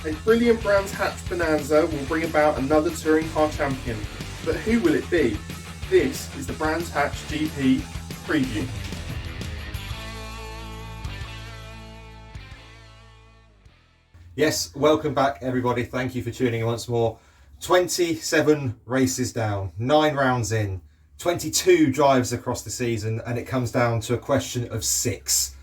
A brilliant Brands Hatch bonanza will bring about another touring car champion. But who will it be? This is the Brands Hatch GP preview. Yes, welcome back everybody. Thank you for tuning in once more. 27 races down, 9 rounds in, 22 drives across the season, and it comes down to a question of 6.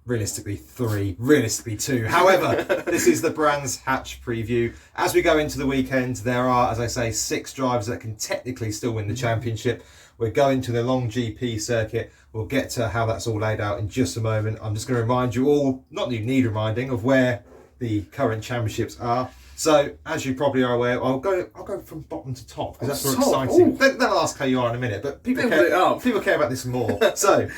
Realistically 3, realistically 2. However, this is the Brands Hatch preview. As we go into the weekend, there are, as I say, 6 drivers that can technically still win the championship. We're going to the long GP circuit. We'll get to how that's all laid out in just a moment. I'm just going to remind you all, not that you need reminding, of where the current championships are. So, as you probably are aware, I'll go from bottom to top because that's more exciting. Then I'll ask how you are in a minute, but people care about this more. So,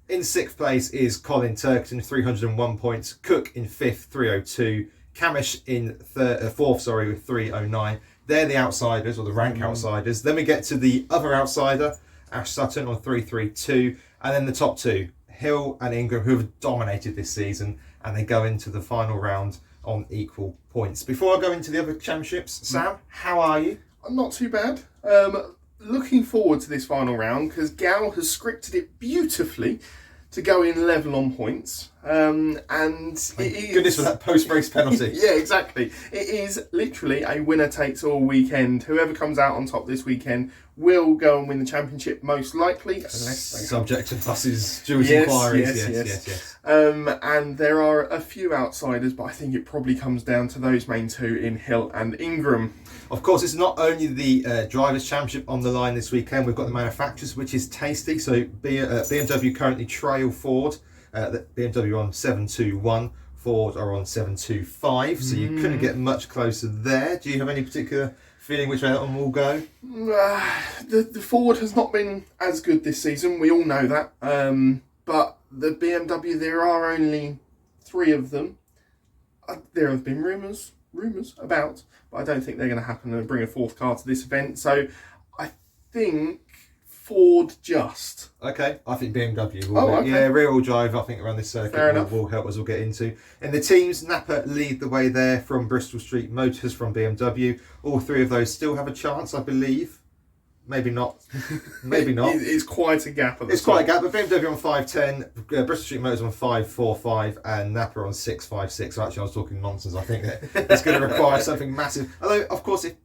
in 6th place is Colin Turkington, 301 points. Cook in 5th, 302. Camish in 4th, with 309. They're the outsiders, or the rank outsiders. Then we get to the other outsider, Ash Sutton on 332. And then the top 2, Hill and Ingram, who have dominated this season. And they go into the final round on equal points. Before I go into the other championships, Sam, how are you? I'm not too bad. Looking forward to this final round because Gal has scripted it beautifully to go in level on points. And Thank goodness for that post-race penalty. Yeah, exactly. It is literally a winner takes all weekend. Whoever comes out on top this weekend will go and win the championship most likely. Subject to buses, Jewish inquiries. Yes. And there are a few outsiders, but I think it probably comes down to those main 2 in Hill and Ingram. Of course, it's not only the Drivers' Championship on the line this weekend. We've got the manufacturers, which is tasty. So BMW currently trail Ford. BMW on 721. Ford are on 725. So you couldn't get much closer there. Do you have any particular feeling which way that one will go? The Ford has not been as good this season. We all know that. But the BMW, there are only 3 of them. There have been rumours about, but I don't think they're going to happen and bring a 4th car to this event. So I think Ford just. Okay, I think BMW will. Okay. Yeah, rear-wheel drive, I think, around this circuit will help us. We'll get into. In the teams, Napa lead the way there from Bristol Street Motors from BMW. All 3 of those still have a chance, I believe. Maybe not. Maybe not. It's quite a gap. It's quite a gap, but BMW on 510, Bristol Street Motors on 545, and Napa on 656. So actually, I was talking nonsense. I think that it's going to require something massive. Although, of course, if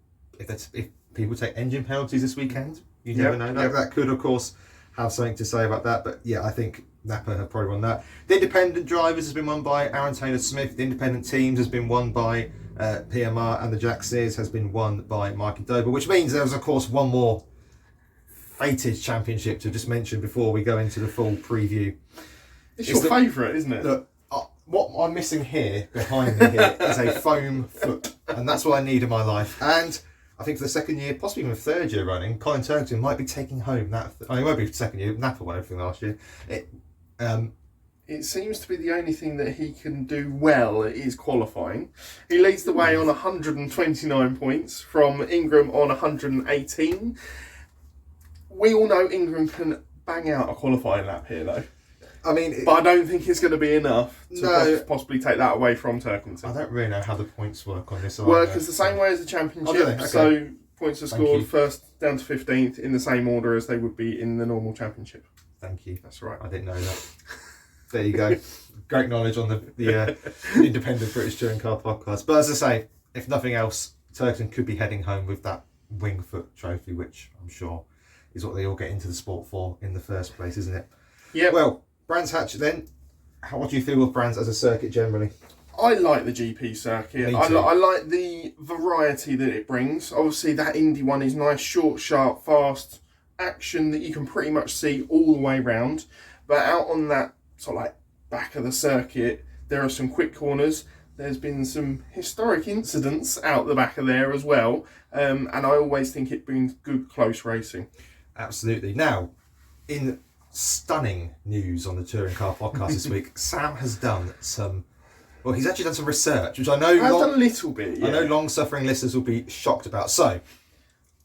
people take engine penalties this weekend, you never know. That could, of course, have something to say about that. But yeah, I think Napa have probably won that. The independent drivers has been won by Aaron Taylor-Smith. The independent teams has been won by PMR, and the Jack Sears has been won by Mikey Dober, which means there's, of course, one more fated championship to just mention before we go into the full preview. It's your favourite, isn't it? Look, what I'm missing here, behind me here, is a foam foot. And that's what I need in my life. And I think for the 2nd year, possibly even 3rd year running, Colin Turkington might be taking home that. It won't be 2nd year. Napa won everything last year. It seems to be the only thing that he can do well is qualifying. He leads the way on 129 points from Ingram on 118. We all know Ingram can bang out a qualifying lap here, though. But I don't think it's going to be enough to possibly take that away from Turkington. I don't really know how the points work on this. Work is the same way as the championship. Okay. So points are scored first down to 15th in the same order as they would be in the normal championship. Thank you. That's right. I didn't know that. There you go. Great knowledge on the independent British Touring Car podcast. But as I say, if nothing else, Turkington could be heading home with that Wingfoot trophy, which I'm sure is what they all get into the sport for in the first place, isn't it? Yeah. Well, Brands Hatch then. What do you feel of Brands as a circuit generally? I like the GP circuit. I like the variety that it brings. Obviously, that Indy one is nice, short, sharp, fast action that you can pretty much see all the way round. But out on that sort of like back of the circuit, there are some quick corners. There's been some historic incidents out the back of there as well. And I always think it brings good close racing. Absolutely. Now, in stunning news on the Touring Car podcast this week, Sam has done some. Well, he's actually done some research, which I know. I've done a little bit. Yeah. I know long-suffering listeners will be shocked about. So,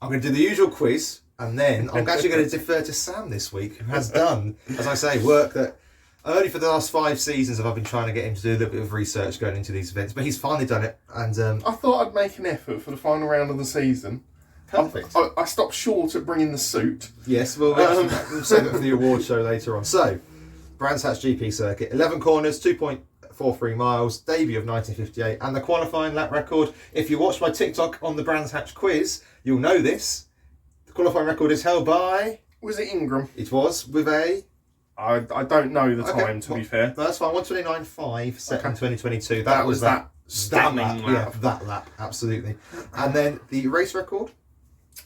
I'm going to do the usual quiz, and then I'm actually going to defer to Sam this week, who has done, as I say, work that Only for the last 5 seasons have I been trying to get him to do a little bit of research going into these events, but he's finally done it. And I thought I'd make an effort for the final round of the season. perfect. I stopped short at bringing the suit. Yes, we'll save it for the award show later on. So, Brands Hatch GP circuit, 11 corners, 2.43 miles, debut of 1958, and the qualifying lap record. If you watched my TikTok on the Brands Hatch quiz, you'll know this. The qualifying record is held by... Was it Ingram? It was with a... I don't know the time, to be fair. That's fine. 1:29.5 set in 2022. That was that stunning lap. lap. Yeah, that lap, absolutely. And then the race record.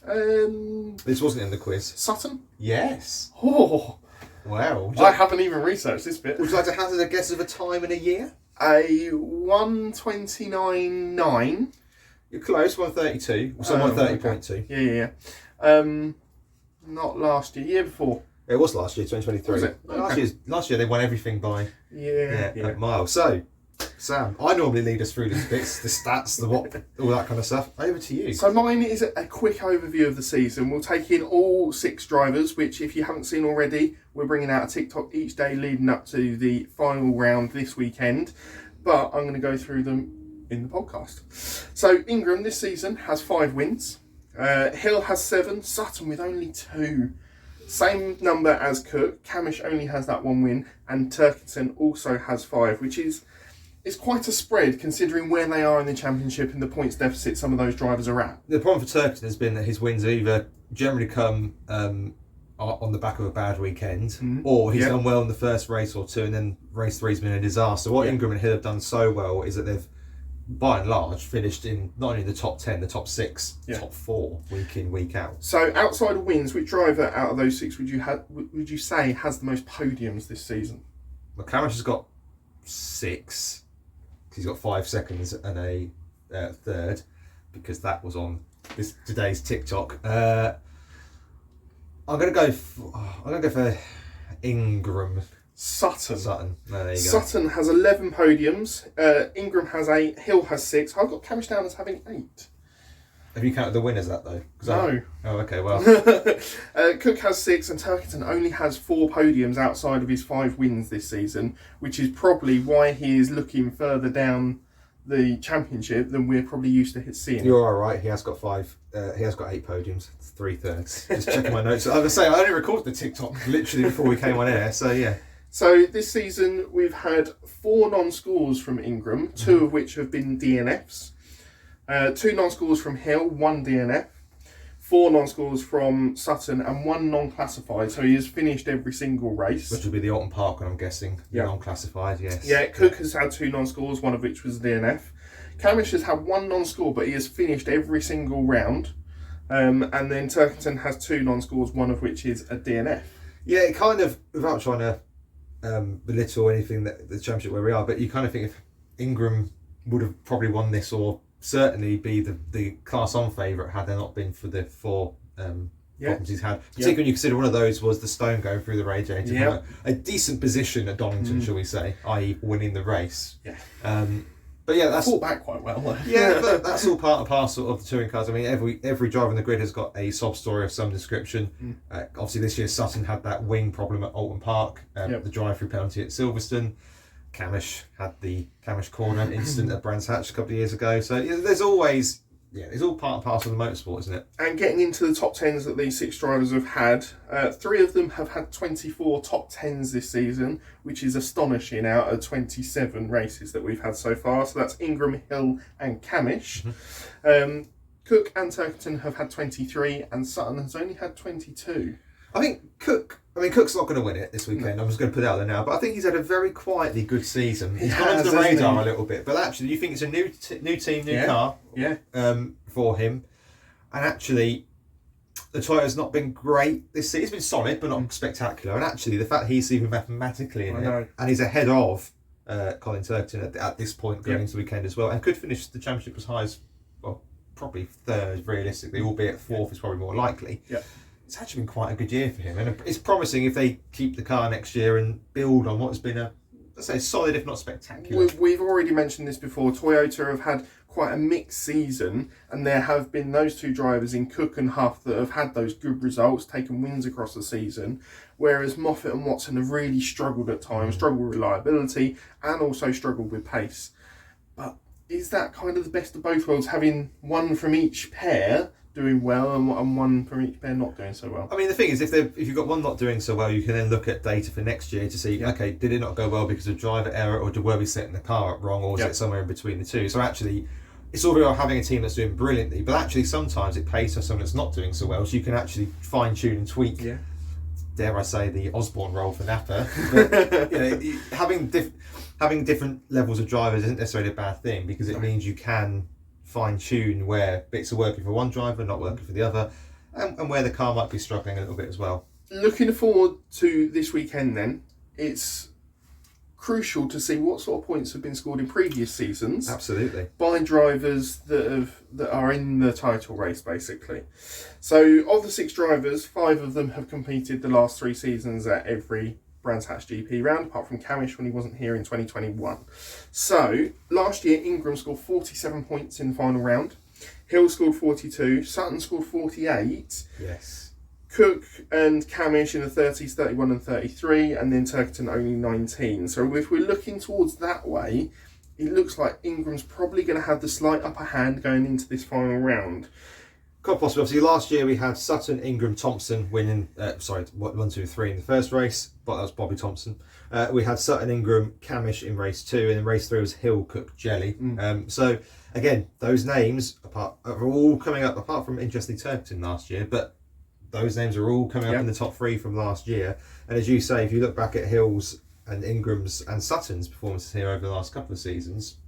This wasn't in the quiz. Sutton? Yes. Oh, Wow. I haven't even researched this bit. Would you like to hazard a guess of a time and a year? A 1:29.9. You're close. 1:32. So 1:30.2. Yeah. Not last year. Year before. It was last year, 2023. Was it? Last year they won everything by Yeah. miles. So, Sam, I normally lead us through these bits, the stats, the what, all that kind of stuff. Over to you. So mine is a quick overview of the season. We'll take in all 6 drivers, which if you haven't seen already, we're bringing out a TikTok each day leading up to the final round this weekend. But I'm going to go through them in the podcast. So Ingram this season has 5 wins. Hill has 7. Sutton with only 2. Same number as Cook. Camish only has that 1 win, and Turkington also has 5, which is quite a spread considering where they are in the championship and the points deficit some of those drivers are at. The problem for Turkington has been that his wins either generally come on the back of a bad weekend, or he's done well in the first race or 2, and then race 3's been a disaster. What Ingram and Hill have done so well is that they've, by and large, finished in not only the top 10, the top 6, top 4, week in, week out. So outside of wins, which driver out of those 6 would you say has the most podiums this season? Well, Camish has got 6. He's got 5 seconds and a third, because that was on today's TikTok. I'm gonna go for Ingram. Sutton. No, there you go. Sutton has 11 podiums. Ingram has 8. Hill has 6. I've got Camish down as having 8. Have you counted the winners that though? No. Oh, okay. Well, Cook has 6, and Turkington only has 4 podiums outside of his 5 wins this season, which is probably why he is looking further down the championship than we're probably used to seeing. you're all right. He has got 5. He has got 8 podiums, 3/3. Just checking my notes. I was gonna say I only recorded the TikTok literally before we came on air. So yeah. So this season we've had 4 non-scores from Ingram, 2 of which have been DNFs. 2 non-scores from Hill, 1 DNF. 4 non-scores from Sutton and 1 non-classified. So he has finished every single race. Which would be the Alton Park one, I'm guessing. Yeah. Non-classified, yes. Yeah, Cook has had 2 non-scores, 1 of which was DNF. Camish has had 1 non-score, but he has finished every single round. And then Turkington has 2 non-scores, 1 of which is a DNF. Yeah, it kind of, without trying to belittle anything that the championship where we are, but you kind of think if Ingram would have probably won this, or certainly be the class on favourite had there not been for the 4 problems he's had. Particularly when you consider one of those was the stone going through the radiator. Yeah. A decent position at Donington, shall we say, i.e. winning the race. Yeah. But yeah, that's fought back quite well. yeah, but that's all part and parcel of the touring cars. I mean, every driver in the grid has got a sob story of some description. Obviously, this year Sutton had that wing problem at Alton Park, the drive-through penalty at Silverstone. Camish had the Camish corner incident at Brands Hatch a couple of years ago. So yeah, there's always it's all part and parcel of the motorsport, isn't it? And getting into the top 10s that these 6 drivers have had, 3 of them have had 24 top 10s this season, which is astonishing out of 27 races that we've had so far. So that's Ingram, Hill and Camish. Cook and Turkington have had 23 and Sutton has only had 22. I think Cook's not going to win it this weekend. I'm just going to put it out there now. But I think he's had a very quietly good season. He's gone under the radar a little bit. But actually, you think it's a new team, new car for him. And actually, the Toyota's not been great this season. It's been solid, but not spectacular. And actually, the fact he's even mathematically in it, and he's ahead of Colin Turkington at this point going into the weekend as well, and could finish the championship as high as, well, probably 3rd realistically, albeit 4th is probably more likely. Yeah. It's actually been quite a good year for him, and it's promising if they keep the car next year and build on what's been a, let's say, solid if not spectacular. We've already mentioned this before. Toyota have had quite a mixed season, and there have been those two drivers in Cook and Huff that have had those good results, taken wins across the season, whereas Moffat and Watson have really struggled at times, struggled with reliability, and also struggled with pace. But is that kind of the best of both worlds, having one from each pair doing well and one from each pair not doing so well? I mean, the thing is, if you've got one not doing so well, you can then look at data for next year to see, okay, did it not go well because of driver error, or were we setting the car up wrong, or was it somewhere in between the two? So actually, it's all about having a team that's doing brilliantly, but actually sometimes it pays for someone that's not doing so well, so you can actually fine tune and tweak. Yeah. Dare I say, the Osborne role for Napa. But, having different levels of drivers isn't necessarily a bad thing, because it means you can fine tune where bits are working for one driver, not working for the other, and where the car might be struggling a little bit as well. Looking forward to this weekend then, it's crucial to see what sort of points have been scored in previous seasons. Absolutely. By drivers that are in the title race, basically. So of the 6 drivers, 5 of them have competed the last 3 seasons at every Brands Hatch GP round, apart from Camish when he wasn't here in 2021. So last year Ingram scored 47 points in the final round, Hill scored 42, Sutton scored 48. Yes. Cook and Camish in the 30s, 31 and 33, and then Turkerton only 19. So if we're looking towards that way, it looks like Ingram's probably going to have the slight upper hand going into this final round. Quite possibly. Obviously, last year we had Sutton, Ingram, Thompson winning. 1, 2, 3 in the first race, but that was Bobby Thompson. We had Sutton, Ingram, Camish in race 2, and in race 3 was Hill, Cook, Jelly. So again, those names are all coming up, apart from interestingly Turkerton last year, but those names are all coming up in the top 3 from last year. And as you say, if you look back at Hill's and Ingram's and Sutton's performances here over the last couple of seasons,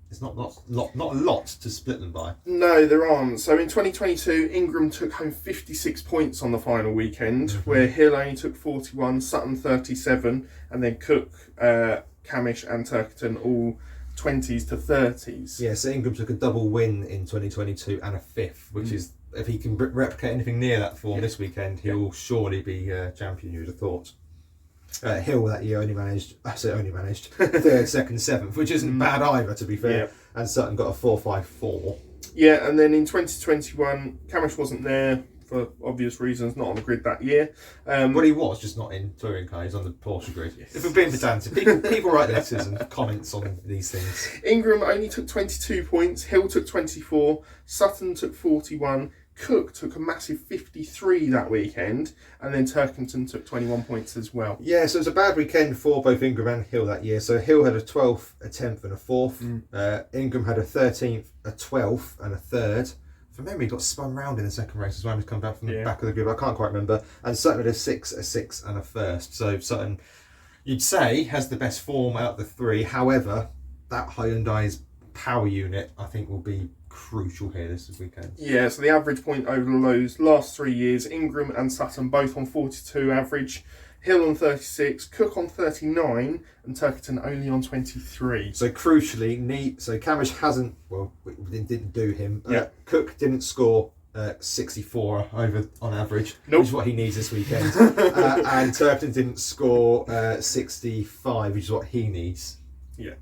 there's not a lot to split them by. No, there aren't. So in 2022, Ingram took home 56 points on the final weekend, where Hill only took 41, Sutton 37, and then Cook, Camish and Turkerton all 20s to 30s. Yeah, so Ingram took a double win in 2022 and a 5th, which is, if he can replicate anything near that form this weekend, he will surely be champion, you would have thought. Hill that year only managed third, second, 7th, which isn't bad either, to be fair. And Sutton got a 4.54. Yeah, and then in 2021, Camish wasn't there for obvious reasons, not on the grid that year. Well, he was just not in touring car, he's on the Porsche grid. If we're being pedantic, people write letters and comments on these things. Ingram only took 22 points, Hill took 24, Sutton took 41, Cook took a massive 53 that weekend, and then Turkington took 21 points as well. Yeah, so it was a bad weekend for both Ingram and Hill that year. So Hill had a 12th, a 10th and a 4th. Ingram had a 13th, a 12th and a 3rd. From memory, he got spun round in the second race as well. He's come back from the back of the grid. I can't quite remember. And Sutton had a 6, a 6 and a 1st. So Sutton, you'd say, has the best form out of the 3. However, that Hyundai's power unit, I think, will be crucial here this weekend. Yeah, so the average point over those last 3 years, Ingram and Sutton both on 42 average, Hill on 36, Cook on 39, and Turkerton only on 23. So crucially, so Camish hasn't, well, we didn't do him. Cook didn't score 64 over on average, which is what he needs this weekend. And Turkerton didn't score 65, which is what he needs. Yeah.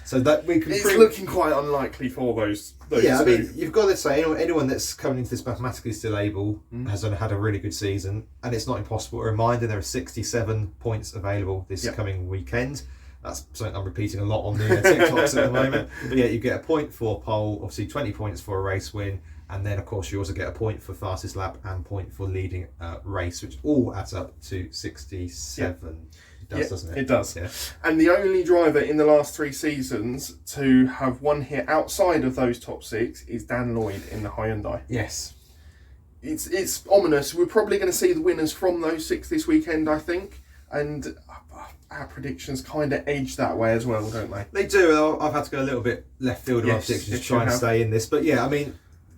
So that we can. It's looking quite unlikely for those two. I mean, you've got to say anyone that's coming into this mathematically still able has had a really good season, and it's not impossible. A reminder: there are 67 points available this coming weekend. That's something I'm repeating a lot on the TikToks at the moment. But yeah, you get a point for pole, obviously 20 points for a race win, and then of course you also get a point for fastest lap and point for leading race, which all adds up to 67. Doesn't it? It does. Yeah. And the only driver in the last 3 seasons to have won here outside of those top 6 is Dan Lloyd in the Hyundai. Yes. It's ominous. We're probably going to see the winners from those 6 this weekend, I think. And our predictions kind of edge that way as well, don't they? They do. I've had to go a little bit left field of my predictions to try and stay in this. But yeah, I mean,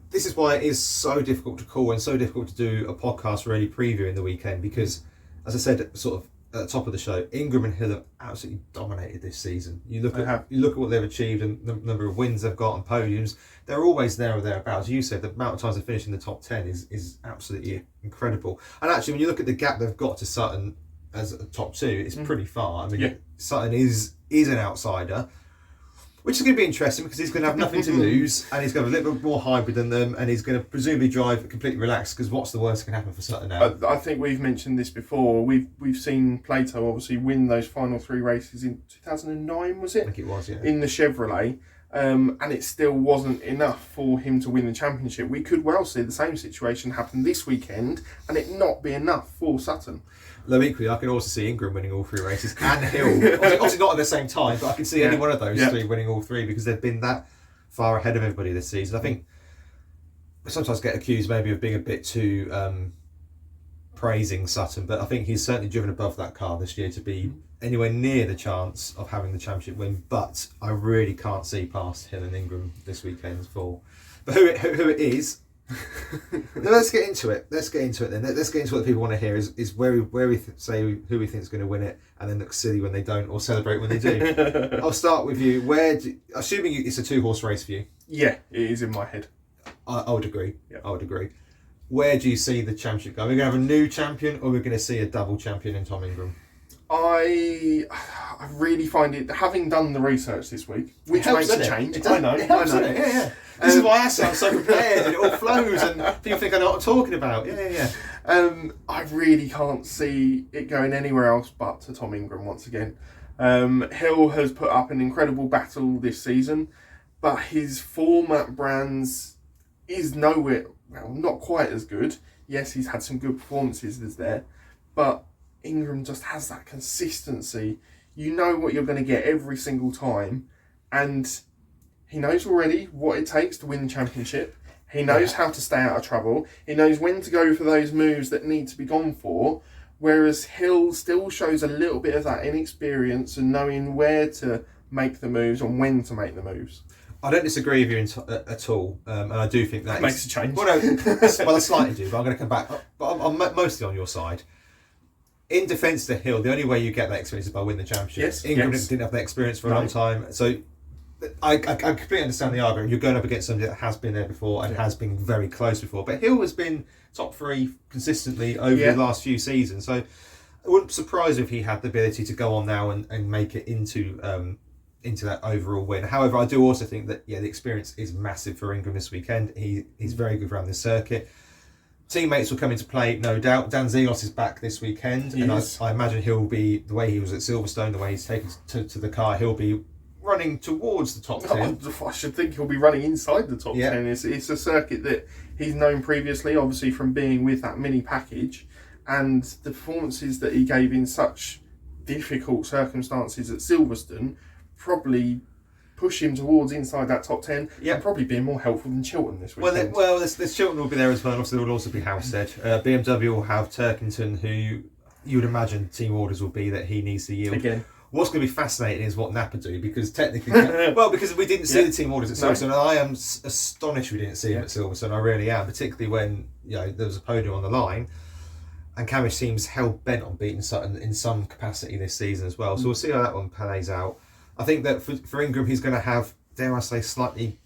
this is why it is so difficult to call and so difficult to do a podcast really previewing the weekend, because, as I said, sort of at the top of the show, Ingram and Hill have absolutely dominated this season. You look at what they've achieved and the number of wins they've got and podiums. They're always there or thereabouts. You said the amount of times they finish in the top 10 is absolutely incredible. And actually, when you look at the gap they've got to Sutton as a top 2, it's pretty far. I mean, Sutton is an outsider. Which is going to be interesting because he's going to have nothing to lose and he's going to have a little bit more hybrid than them and he's going to presumably drive completely relaxed because what's the worst that can happen for Sutton now? I think we've mentioned this before. We've seen Plato obviously win those final 3 races in 2009, was it? I think it was, yeah. In the Chevrolet. And it still wasn't enough for him to win the championship. We could well see the same situation happen this weekend and it not be enough for Sutton. Though equally, I can also see Ingram winning all 3 races and Hill. Obviously not at the same time, but I can see any one of those 3 winning all 3 because they've been that far ahead of everybody this season. I think I sometimes get accused maybe of being a bit too praising Sutton, but I think he's certainly driven above that car this year to be anywhere near the chance of having the championship win. But I really can't see past Hill and Ingram this weekend for. But who it is. Let's get into it. Let's get into what the people want to hear is where we say who we think is going to win it, and then look silly when they don't, or celebrate when they do. I'll start with you. Assuming it's a 2-horse race for you? Yeah, it is in my head. I would agree. Yep. I would agree. Where do you see the championship going? Are we going to have a new champion, or are we going to see a double champion in Tom Ingram? I really find it, having done the research this week, which helps, makes a change. It helps, I know. Yeah. This is why I sound so prepared and it all flows and people think I know what I'm talking about. Yeah. I really can't see it going anywhere else but to Tom Ingram once again. Hill has put up an incredible battle this season, but his form at Brands is nowhere, not quite as good. Yes, he's had some good performances there, but Ingram just has that consistency. You know what you're going to get every single time, and he knows already what it takes to win the championship. He knows how to stay out of trouble. He knows when to go for those moves that need to be gone for, whereas Hill still shows a little bit of that inexperience and knowing where to make the moves and when to make the moves. I don't disagree with you at all, and I do think that makes a change. Well, no, I slightly do, but I'm going to come back. But I'm mostly on your side. In defence to Hill, the only way you get that experience is by winning the championship. Yes, Ingram didn't have that experience for a long time, so I completely understand the argument. You're going up against somebody that has been there before and has been very close before. But Hill has been top 3 consistently over the last few seasons, so it wouldn't surprise me if he had the ability to go on now and make it into that overall win. However, I do also think that the experience is massive for Ingram this weekend. He's very good around the circuit. Teammates will come into play, no doubt. Dan Zelos is back this weekend, and I imagine he'll be, the way he was at Silverstone, the way he's taken to the car, he'll be running towards the top 10. I should think he'll be running inside the top 10. It's a circuit that he's known previously, obviously from being with that mini package, and the performances that he gave in such difficult circumstances at Silverstone probably push him towards inside that top 10 and probably being more helpful than Chilton this weekend. Well, there's Chilton will be there as well. Obviously, there will also be Houstead. BMW will have Turkington, who you would imagine team orders will be that he needs to yield. Again. What's going to be fascinating is what Napa do, because technically, because we didn't see the team orders at Silverstone, and I am astonished we didn't see him at Silverstone. I really am, particularly when there was a podium on the line. And Camish seems hell bent on beating Sutton in some capacity this season as well. So we'll see how that one plays out. I think that for Ingram, he's going to have, dare I say, slightly,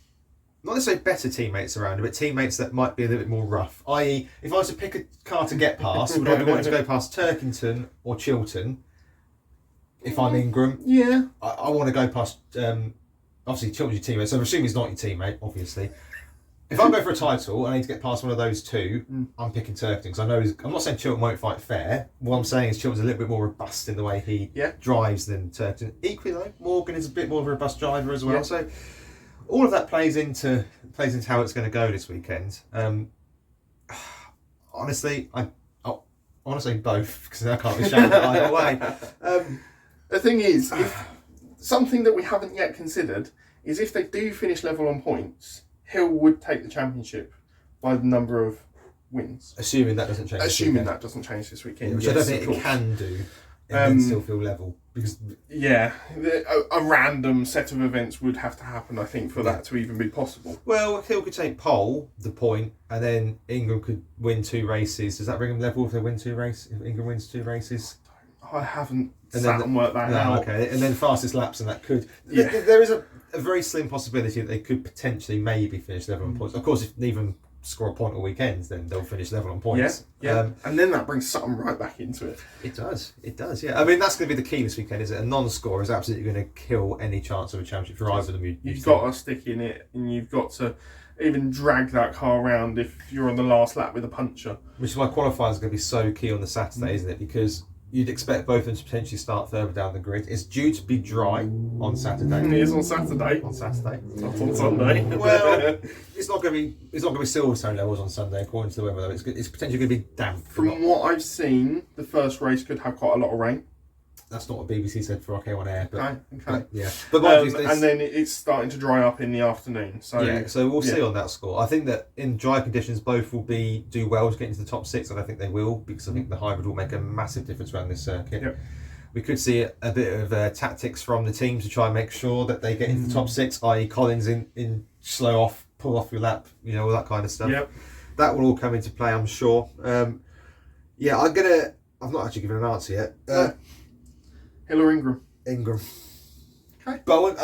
not necessarily better teammates around him, but teammates that might be a little bit more rough. I.e., if I was to pick a car to get past, would I be wanting to go past Turkington or Chilton? If I'm Ingram, I want to go past. Obviously, Chilton's your teammate, so I'm assuming he's not your teammate. Obviously, if I'm going for a title, I need to get past one of those two. I'm picking Turkington because I know I'm not saying Chilton won't fight fair. What I'm saying is Chilton's a little bit more robust in the way he drives than Turkington. Equally, though, Morgan is a bit more of a robust driver as well. So all of that plays into how it's going to go this weekend. Honestly, I want to say both because I can't be shouting either way. The thing is, if something that we haven't yet considered is if they do finish level on points, Hill would take the championship by the number of wins. Assuming that doesn't change. That doesn't change this weekend. Which I don't think it can do, and then still feel level. Because a random set of events would have to happen, I think, for that to even be possible. Well, Hill could take pole, the point, and then Ingram could win 2 races. Does that bring them level if they win 2 races? If Ingram wins 2 races? I haven't sat and worked that out. Okay, and then fastest laps, and that could. There is a very slim possibility that they could potentially maybe finish level on points. Of course, if even score a point all weekend, then they'll finish level on points. Yeah. And then that brings Sutton right back into it. It does, yeah. I mean, that's going to be the key this weekend, is it? A non-score is absolutely going to kill any chance of a championship for either of them. You've got to stick in it, and you've got to even drag that car around if you're on the last lap with a puncher. Which is why qualifiers are going to be so key on the Saturday, isn't it? Because you'd expect both of them to potentially start further down the grid. It's due to be dry on Saturday. It is on Saturday. On Saturday. Not on Sunday. Well, it's not going to be Silverstone levels on Sunday according to the weather, though. It's potentially going to be damp. From what I've seen, the first race could have quite a lot of rain. That's not what BBC said for OK on Air, but okay. yeah. But mind you, and then it's starting to dry up in the afternoon. So yeah, so we'll see on that score. I think that in dry conditions, both will do well to get into the top 6, and I think they will, because I think the hybrid will make a massive difference around this circuit. Yep. We could see a bit of tactics from the team to try and make sure that they get into the top 6, i.e. Collins in slow off, pull off your lap, all that kind of stuff. Yep. That will all come into play, I'm sure. I've not actually given an answer yet. Hill or Ingram? Ingram. Okay. But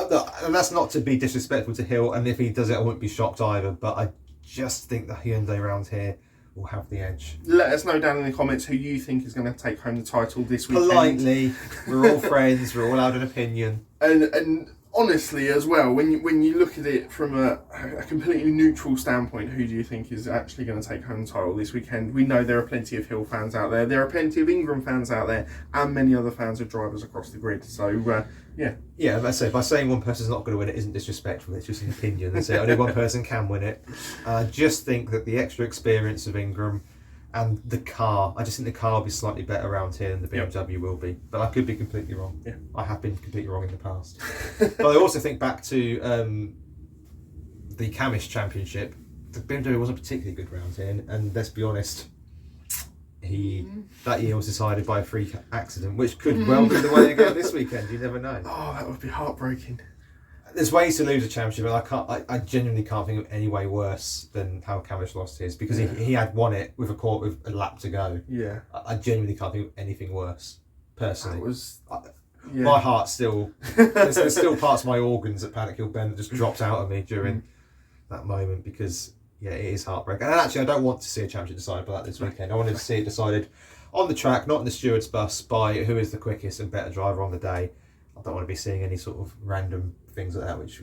and that's not to be disrespectful to Hill, and if he does it, I wouldn't be shocked either. But I just think the Hyundai around here will have the edge. Let us know down in the comments who you think is going to take home the title this weekend. Politely, we're all friends. We're all allowed an opinion. And honestly, as well, when you look at it from a completely neutral standpoint, who do you think is actually going to take home the title this weekend? We know there are plenty of Hill fans out there. There are plenty of Ingram fans out there, and many other fans of drivers across the grid. So yeah. Yeah, let's say by saying one person's not going to win it isn't disrespectful. It's just an opinion. That's it. Only one person can win it. I just think that the extra experience of Ingram and the car, I just think the car will be slightly better around here than the BMW will be. But I could be completely wrong. Yeah. I have been completely wrong in the past. But I also think back to the Camish Championship. The BMW wasn't particularly good round here, and let's be honest, that year was decided by a freak accident, which could well be the way again this weekend. You never know. Oh, that would be heartbreaking. There's ways to lose a championship, and I genuinely can't think of any way worse than how Camish lost his, because he had won it with a lap to go. Yeah. I genuinely can't think of anything worse, personally. That was... My heart still... there's still parts of my organs at Paddock Hill Bend that just dropped out of me during that moment, because, yeah, it is heartbreaking. And actually, I don't want to see a championship decided by that this weekend. I wanted to see it decided on the track, not in the steward's bus, by who is the quickest and better driver on the day. I don't want to be seeing any sort of random things like that, which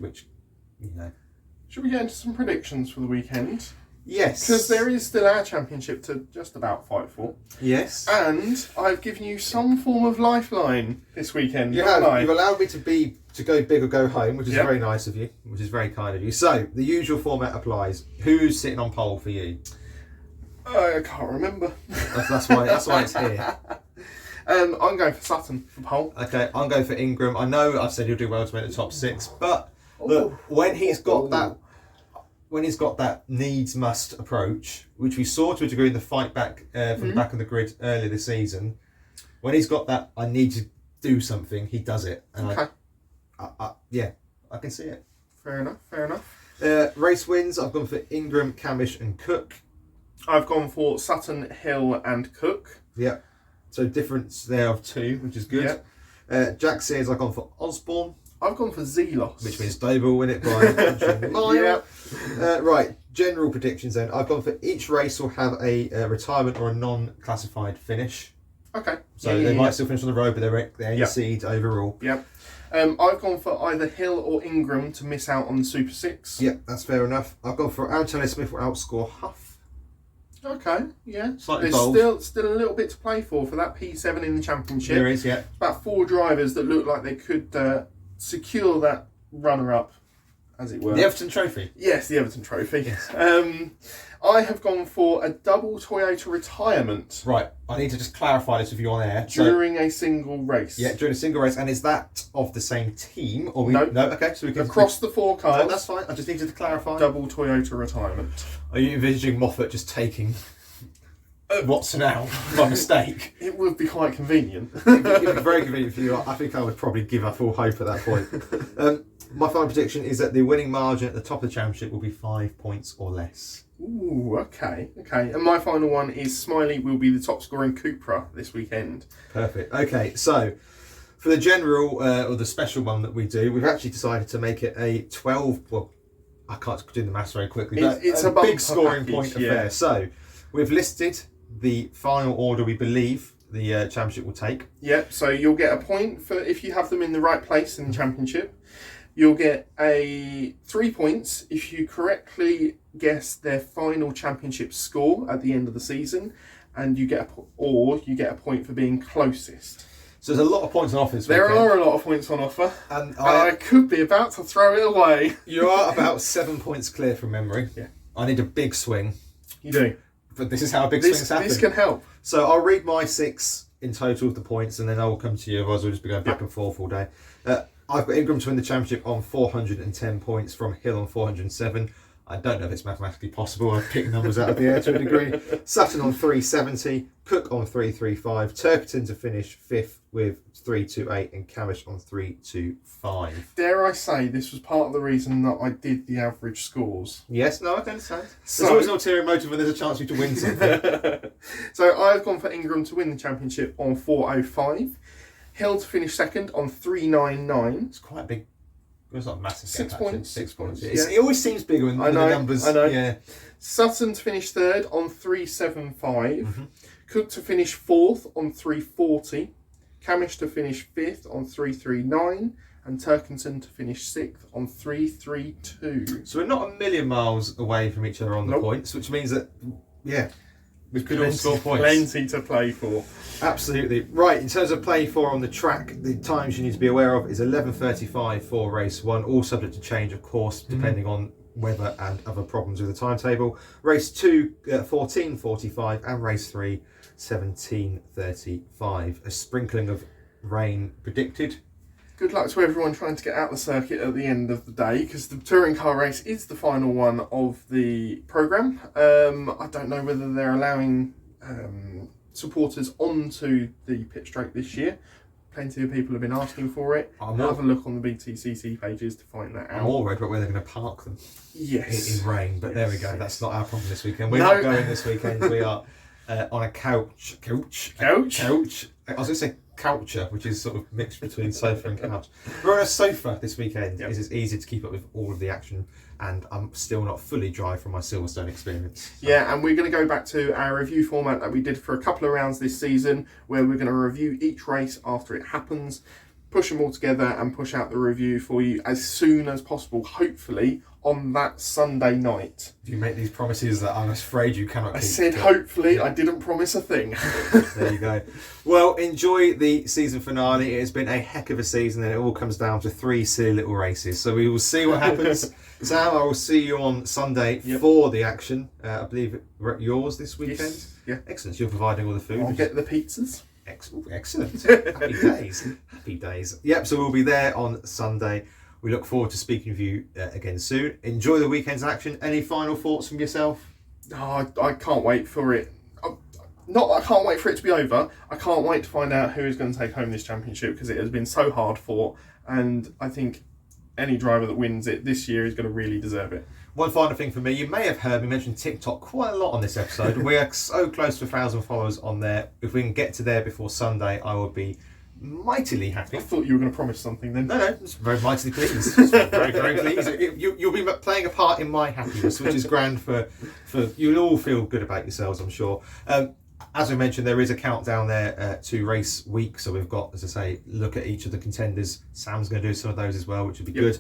Should we get into some predictions for the weekend? Yes. Because there is still our championship to just about fight for. Yes. And I've given you some form of lifeline this weekend. You've allowed me to go big or go home, which is very nice of you, which is very kind of you. So, the usual format applies. Who's sitting on pole for you? I can't remember. That's why it's here. I'm going for Sutton for pole. Okay, I'm going for Ingram. I know I've said he'll do well to make the top 6, but look, when he's got that needs must approach, which we saw to a degree in the fight back from the back of the grid earlier this season, when he's got that I need to do something, he does it. And okay. I can see it. Fair enough. Race wins, I've gone for Ingram, Camish and Cook. I've gone for Sutton, Hill and Cook. Yeah. So difference there of 2, which is good. Yep. Jack says I've gone for Osborne. I've gone for Zelos. Which means Dover will win it by a mile. Yep. Right, general predictions then. I've gone for each race will have a retirement or a non-classified finish. Okay. So they might still finish on the road, but they're in seed overall. Yep. I've gone for either Hill or Ingram to miss out on the Super 6. Yep, that's fair enough. I've gone for Antonio Smith will outscore Huff. Okay, yeah. Slightly There's bold. still a little bit to play for that P7 in the championship. There is, yeah. It's about 4 drivers that look like they could secure that runner-up, as it were. The Everton Trophy? Yes, the Everton Trophy. Yes. I have gone for a double Toyota retirement. Right, I need to just clarify this with you on air. During a single race. Yeah, during a single race. And is that of the same team? Or No. No, okay. So we can... Across the 4 cars. Oh, that's fine. I just needed to clarify. Double Toyota retirement. Are you envisaging Moffat just taking Watson out by mistake? It would be quite convenient. It'd be very convenient for you. I think I would probably give up all hope at that point. My final prediction is that the winning margin at the top of the championship will be 5 points or less. Ooh, okay. And my final one is Smiley will be the top scoring Cupra this weekend. Perfect. Okay, so for the general or the special one that we do, we've actually decided to make it a 12. Well, I can't do the maths very quickly, It's- but it's a a bumper big scoring package, point yeah. affair. So we've listed the final order we believe the championship will take. Yep, so you'll get a point for if you have them in the right place in the championship. You'll get 3 points if you correctly guess their final championship score at the end of the season, and you get a point for being closest. So there's a lot of points on offer this There weekend. are a lot of points on offer, And I could be about to throw it away. you are about 7 points clear from memory. Yeah. I need a big swing, You do. but this is how big This swings happen. can help. So I'll read my 6 in total of the points, and then I will come to you. Otherwise, we'll just be going back and forth all day. I've got Ingram to win the championship on 410 points from Hill on 407. I don't know if it's mathematically possible. I've picked numbers out of the air to a degree. Sutton on 370, Cook on 335, Turkerton to finish 5th with 328, and Camish on 325. Dare I say this was part of the reason that I did the average scores. Yes, no, I can understand. So- There's always an ulterior motive when there's a chance for you to win something. So I've gone for Ingram to win the championship on 405. Hill to finish second on 399. It's quite a big. It's not a massive. 6 gap, actually. points. 6 points. Yeah. It always seems bigger when I the know, numbers. I know. Yeah. Sutton to finish third on 375. Mm-hmm. Cook to finish fourth on 340. Camish to finish fifth on 339. And Turkington to finish sixth on 332. So we're not a million miles away from each other on the Nope. points, which means that we could all score points. Plenty to play for. Absolutely. Right, in terms of play for on the track, the times you need to be aware of is 11:35 for race 1, all subject to change, of course, depending on weather and other problems with the timetable. Race 2, 14:45, and race 3, 17:35. A sprinkling of rain predicted. Good luck to everyone trying to get out the circuit at the end of the day, because the touring car race is the final one of the programme. I don't know whether they're allowing supporters onto the pit straight this year. Plenty of people have been asking for it. Have a look on the Btcc pages to find that out. I'm all worried about where they're going to park them Yes. in rain, but there we go. Yes. That's not our problem this weekend. We're No. not going this weekend. We are on a couch. I was going to say coucher, which is sort of mixed between sofa and couch. We're on a sofa this weekend. Yep. It's easy to keep up with all of the action, and I'm still not fully dry from my Silverstone experience. So. Yeah, and we're going to go back to our review format that we did for a couple of rounds this season, where we're going to review each race after it happens, push them all together and push out the review for you as soon as possible, hopefully on that Sunday night. You make these promises that I'm afraid you cannot keep. I said hopefully, I didn't promise a thing. There you go. Well, enjoy the season finale. It has been a heck of a season, and it all comes down to 3 silly little races. So we will see what happens. Sam, I will see you on Sunday for the action. I believe we're at yours this weekend. Yes. Yeah. Excellent. You're providing all the food. I'll get the pizzas. Excellent. Happy days. Happy days. Yep, so we'll be there on Sunday. We look forward to speaking with you again soon. Enjoy the weekend's action. Any final thoughts from yourself? Oh, I can't wait for it. Not that I can't wait for it to be over. I can't wait to find out who is going to take home this championship, because it has been so hard fought, and I think any driver that wins it this year is going to really deserve it. One final thing for me, you may have heard me mention TikTok quite a lot on this episode. We are so close to 1,000 followers on there. If we can get to there before Sunday, I will be mightily happy. I thought you were going to promise something then. No, it's very mightily pleased. It's very, very pleased. You'll be playing a part in my happiness, which is grand for you'll all feel good about yourselves, I'm sure. As we mentioned, there is a countdown there to race week. So we've got, as I say, look at each of the contenders. Sam's going to do some of those as well, which would be good.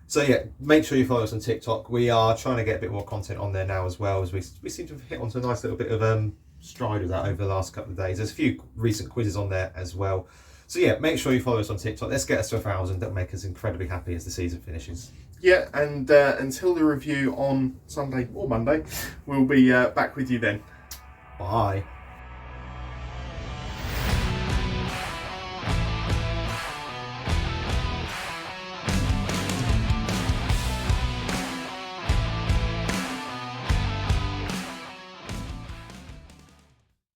So yeah, make sure you follow us on TikTok. We are trying to get a bit more content on there now as well, as we seem to have hit onto a nice little bit of stride with that over the last couple of days. There's a few recent quizzes on there as well. So yeah, make sure you follow us on TikTok. Let's get us to 1,000. That'll make us incredibly happy as the season finishes. Yeah, and until the review on Sunday or Monday, we'll be back with you then. Bye.